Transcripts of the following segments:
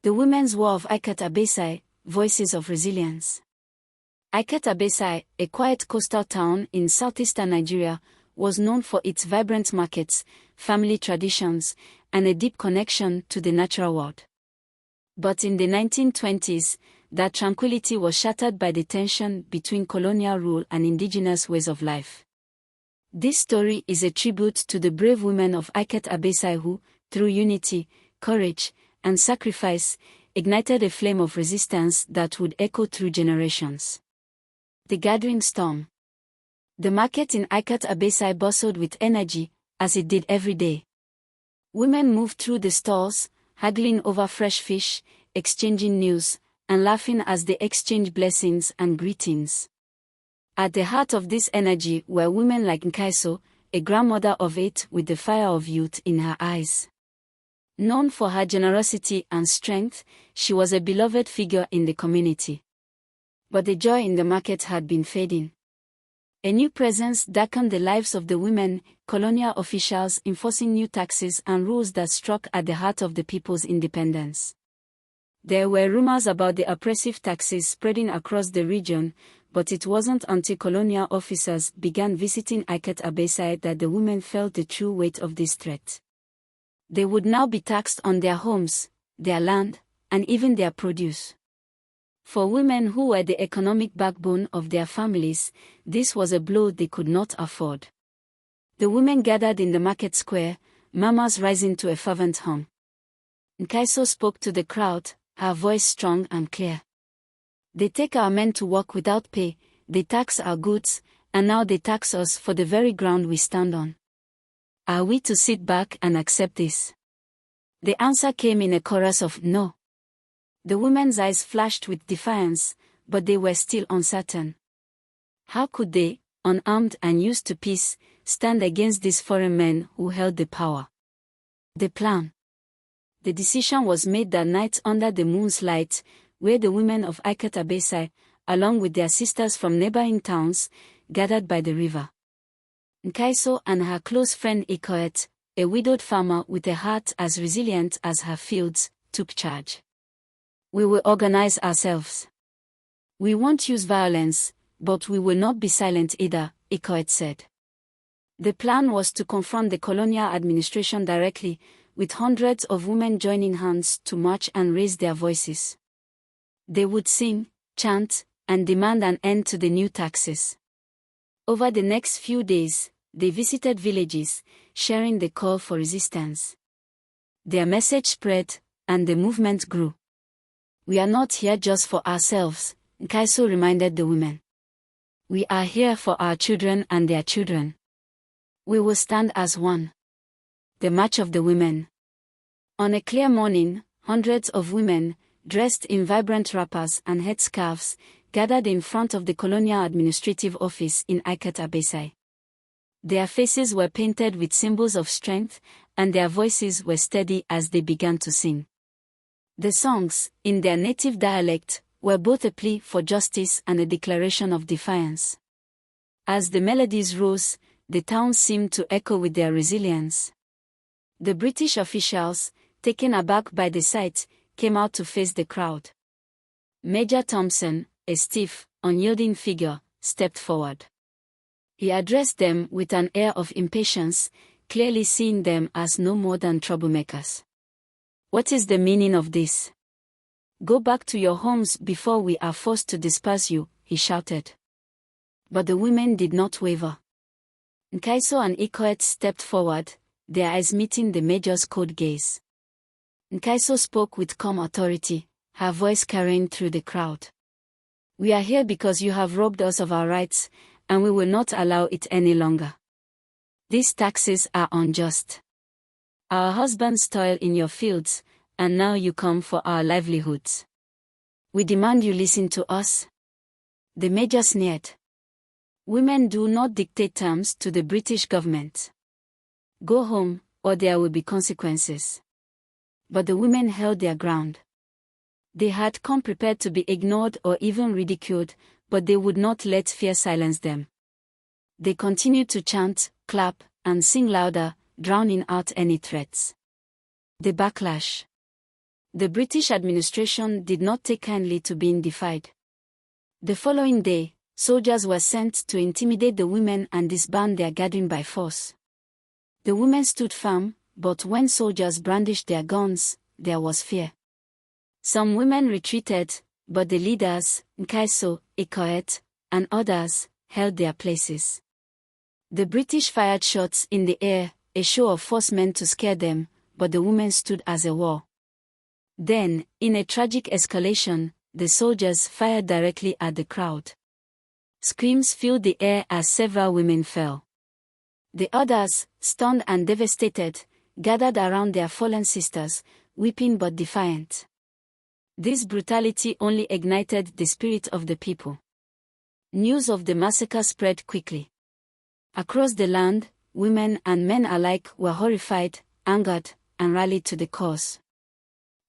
The Women's War of Ikot Abasi, Voices of Resilience. Ikot Abasi, a quiet coastal town in southeastern Nigeria, was known for its vibrant markets, family traditions, and a deep connection to the natural world. But in the 1920s, that tranquility was shattered by the tension between colonial rule and indigenous ways of life. This story is a tribute to the brave women of Ikot Abasi who, through unity, courage, and sacrifice, ignited a flame of resistance that would echo through generations. The gathering storm. The market in Ikot Abasi bustled with energy, as it did every day. Women moved through the stalls, haggling over fresh fish, exchanging news, and laughing as they exchanged blessings and greetings. At the heart of this energy were women like Nkaiso, a grandmother of 8 with the fire of youth in her eyes. Known for her generosity and strength, she was a beloved figure in the community. But the joy in the market had been fading. A new presence darkened the lives of the women, colonial officials enforcing new taxes and rules that struck at the heart of the people's independence. There were rumors about the oppressive taxes spreading across the region, but it wasn't until colonial officers began visiting Ikot Abasi that the women felt the true weight of this threat. They would now be taxed on their homes, their land, and even their produce. For women who were the economic backbone of their families, this was a blow they could not afford. The women gathered in the market square, murmurs rising to a fervent hum. Nkaiso spoke to the crowd, her voice strong and clear. They take our men to work without pay, they tax our goods, and now they tax us for the very ground we stand on. Are we to sit back and accept this? The answer came in a chorus of no. The women's eyes flashed with defiance, but they were still uncertain. How could they, unarmed and used to peace, stand against these foreign men who held the power? The plan. The decision was made that night under the moon's light, where the women of Ikot Abasi, along with their sisters from neighboring towns, gathered by the river. Nkaiso and her close friend Ikot, a widowed farmer with a heart as resilient as her fields, took charge. We will organize ourselves. We won't use violence, but we will not be silent either, Ikot said. The plan was to confront the colonial administration directly, with hundreds of women joining hands to march and raise their voices. They would sing, chant, and demand an end to the new taxes. Over the next few days, they visited villages, sharing the call for resistance. Their message spread, and the movement grew. We are not here just for ourselves, Nkaiso reminded the women. We are here for our children and their children. We will stand as one. The March of the Women. On a clear morning, hundreds of women, dressed in vibrant wrappers and headscarves, gathered in front of the Colonial Administrative Office in Ikot Abasi. Their faces were painted with symbols of strength, and their voices were steady as they began to sing. The songs, in their native dialect, were both a plea for justice and a declaration of defiance. As the melodies rose, the town seemed to echo with their resilience. The British officials, taken aback by the sight, came out to face the crowd. Major Thompson, a stiff, unyielding figure, stepped forward. He addressed them with an air of impatience, clearly seeing them as no more than troublemakers. What is the meaning of this? Go back to your homes before we are forced to disperse you, he shouted. But the women did not waver. Nkaiso and Ikot stepped forward, their eyes meeting the major's cold gaze. Nkaiso spoke with calm authority, her voice carrying through the crowd. We are here because you have robbed us of our rights, and we will not allow it any longer. These taxes are unjust. Our husbands toil in your fields, and now you come for our livelihoods. We demand you listen to us. The major sneered. Women do not dictate terms to the British government. Go home, or there will be consequences. But the women held their ground. They had come prepared to be ignored or even ridiculed, but they would not let fear silence them. They continued to chant, clap, and sing louder, drowning out any threats. The backlash. The British administration did not take kindly to being defied. The following day, soldiers were sent to intimidate the women and disband their gathering by force. The women stood firm, but when soldiers brandished their guns, there was fear. Some women retreated, but the leaders, Nkaiso, Ikot, and others, held their places. The British fired shots in the air, a show of force meant to scare them, but the women stood as a wall. Then, in a tragic escalation, the soldiers fired directly at the crowd. Screams filled the air as several women fell. The others, stunned and devastated, gathered around their fallen sisters, weeping but defiant. This brutality only ignited the spirit of the people. News of the massacre spread quickly. Across the land, women and men alike were horrified, angered, and rallied to the cause.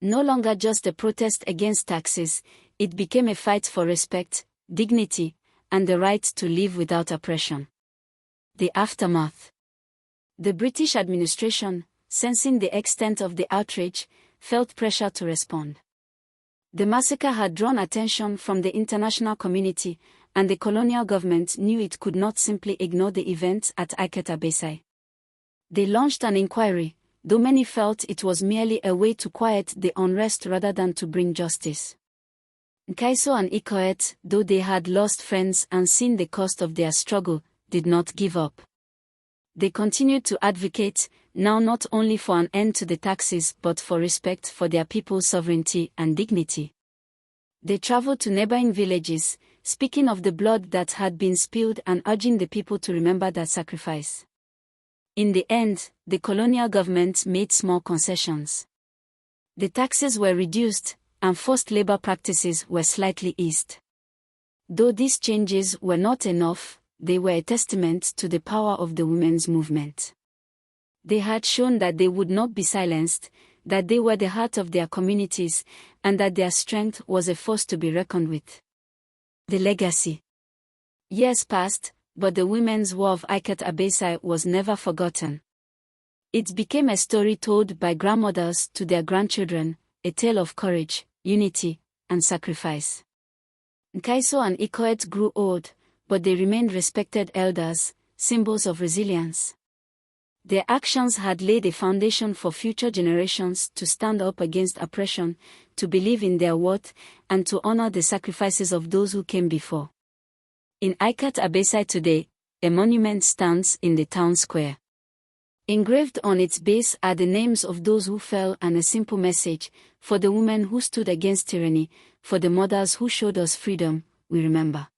No longer just a protest against taxes, it became a fight for respect, dignity, and the right to live without oppression. The aftermath. The British administration, sensing the extent of the outrage, felt pressure to respond. The massacre had drawn attention from the international community, and the colonial government knew it could not simply ignore the events at Ikot Abasi. They launched an inquiry, though many felt it was merely a way to quiet the unrest rather than to bring justice. Nkaiso and Ikot, though they had lost friends and seen the cost of their struggle, did not give up. They continued to advocate, now not only for an end to the taxes but for respect for their people's sovereignty and dignity. They traveled to neighboring villages, speaking of the blood that had been spilled and urging the people to remember that sacrifice. In the end, the colonial government made small concessions. The taxes were reduced, and forced labor practices were slightly eased. Though these changes were not enough, they were a testament to the power of the women's movement. They had shown that they would not be silenced, that they were the heart of their communities, and that their strength was a force to be reckoned with. The legacy. Years passed, but the women's war of Ikot Abasi was never forgotten. It became a story told by grandmothers to their grandchildren, a tale of courage, unity, and sacrifice. Nkaiso and Ikot grew old, but they remained respected elders, symbols of resilience. Their actions had laid a foundation for future generations to stand up against oppression, to believe in their worth, and to honor the sacrifices of those who came before. In Ikot Abasi today, a monument stands in the town square. Engraved on its base are the names of those who fell and a simple message: for the women who stood against tyranny, for the mothers who showed us freedom, we remember.